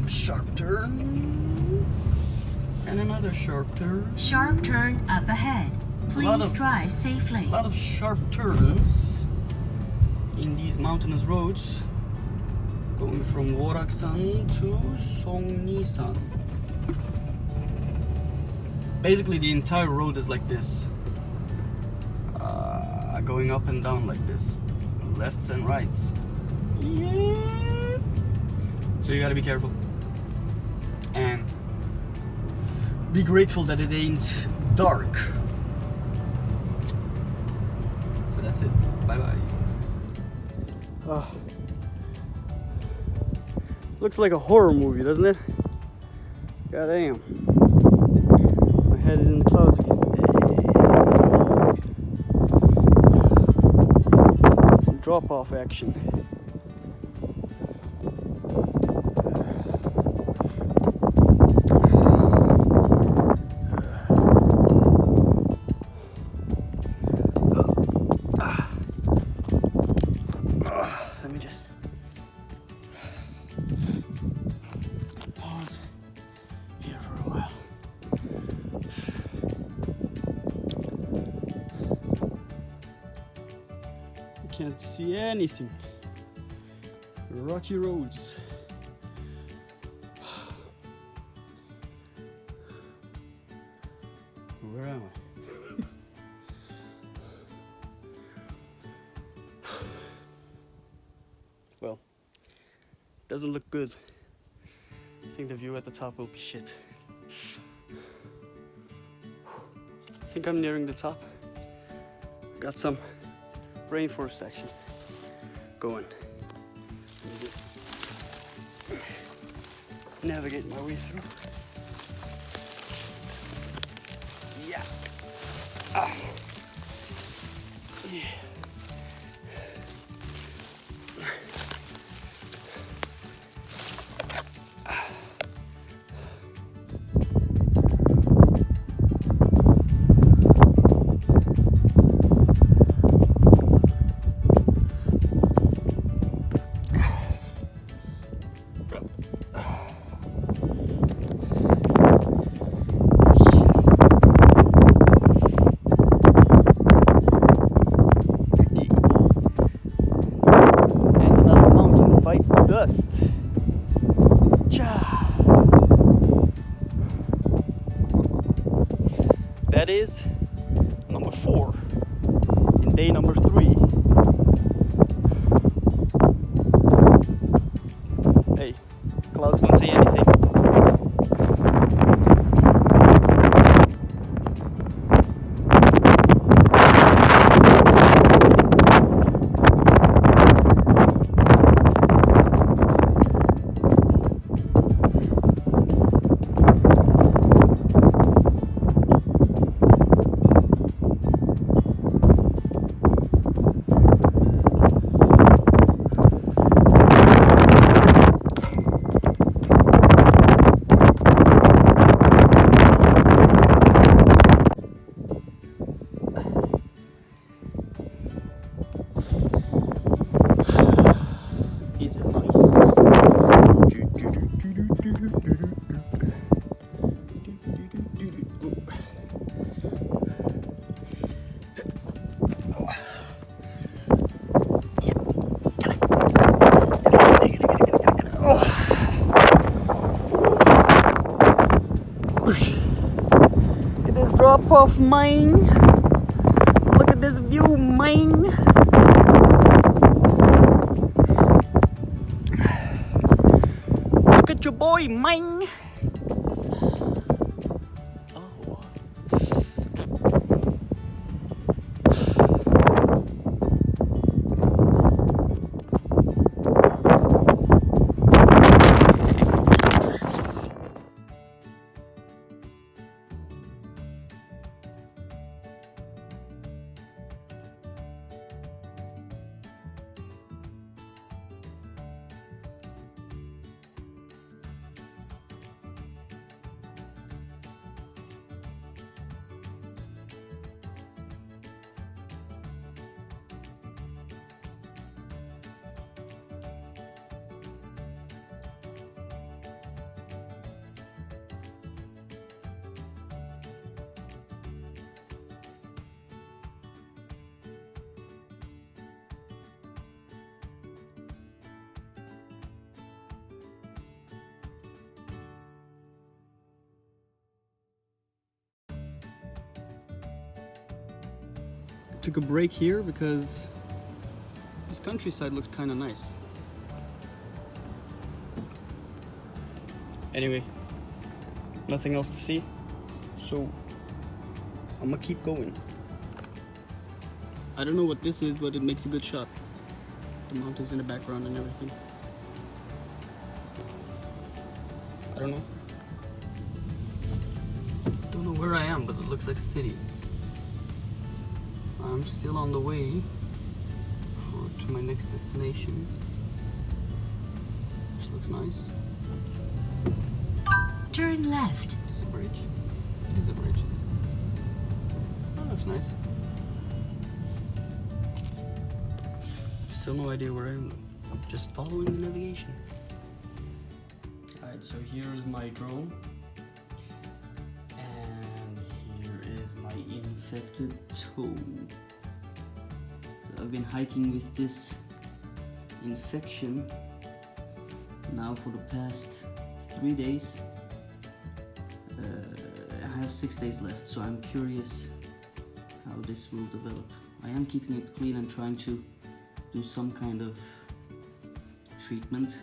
sharp turn. And another sharp turn. Sharp turn up ahead. Please drive safely. A lot of sharp turns in these mountainous roads going from Woraksan to Songnisan. Basically the entire road is like this, going up and down like this, lefts and rights. Yeah. So you gotta be careful and be grateful that it ain't dark. So that's it. Bye bye. Looks like a horror movie, doesn't it? God damn. My head is in the clouds again. Some drop-off action. Let me just pause here for a while. I can't see anything. Rocky roads. Where am I? Well, doesn't look good. I think the view at the top will be shit. I think I'm nearing the top. Got some rainforest action going. Let me just navigate my way through. Yeah. Yeah. Dust. That is number 4 in day number 3. Hey, clouds don't say anything. This is nice. Look at this drop off, mine. Look at this view, mine. Look at your boy, mine. took a break here because this countryside looks kind of nice. Anyway, nothing else to see, so I'm gonna keep going. I don't know what this is, but it makes a good shot. The mountains in the background and everything. I don't know. Don't know where I am, but it looks like a city. I'm still on the way to my next destination. Which looks nice. Turn left. Is it a bridge? It is a bridge. That looks nice. Still no idea where I am. I'm just following the navigation. Alright, so here's my drone. And here is my infected toe. So I've been hiking with this infection now for the past 3 days. I have 6 days left, so I'm curious how this will develop. I am keeping it clean and trying to do some kind of treatment